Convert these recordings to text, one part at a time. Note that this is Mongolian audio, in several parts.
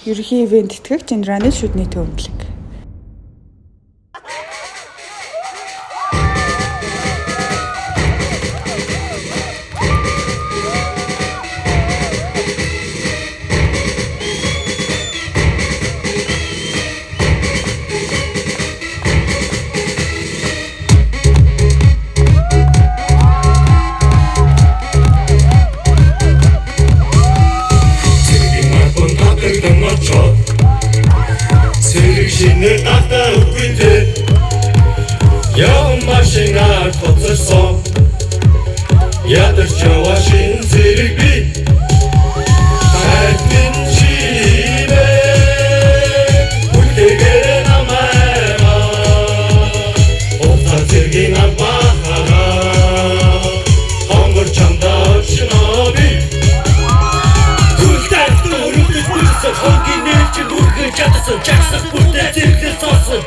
Ерөнхий ивент тэтгэгч Индраны шүдний төвөмлөг. Шинэ тахта үгүйтэй яван машинаар тоцсон ядарч яваа шин зэрэг би хайрын чимээ үлдэгээр намайга отаа зэргийн абахара хонгор чамдаа шинаби түлхтар нүрүүдэд бүлсэн хонгийн нэрчэн үргэн чадсан чагсах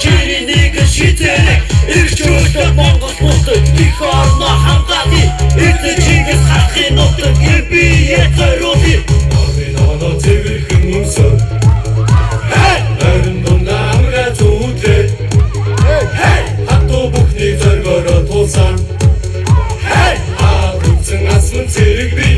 Чири нэг шитэрэг ирч өстөд Монгол мутад их орно хамгаалъя эцэг Чингис харахын нутаг би ятгаруби Орын оно цэвэрхэн өмсөв Харин дундаа амраа зүүдлээ Хатуу бүхний зоргороо тулсан Харилцан асман цэрэг би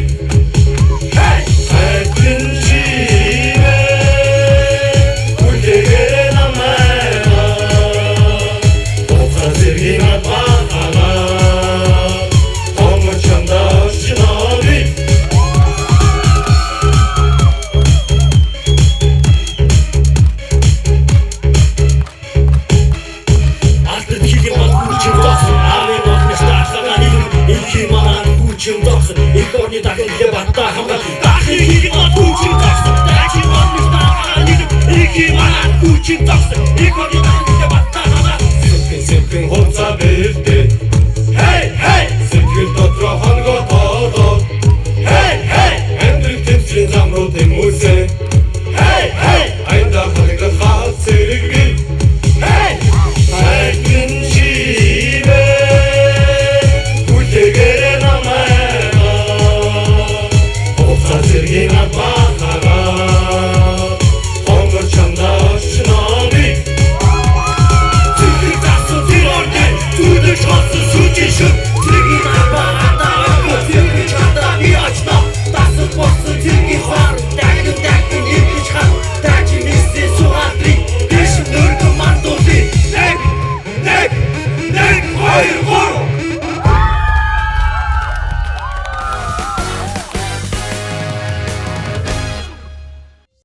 Их орны дахин ебатта хамгаал дахин хийгээд хүчин тагсан дахин орны дахин их манаа хүчин тагсан их орны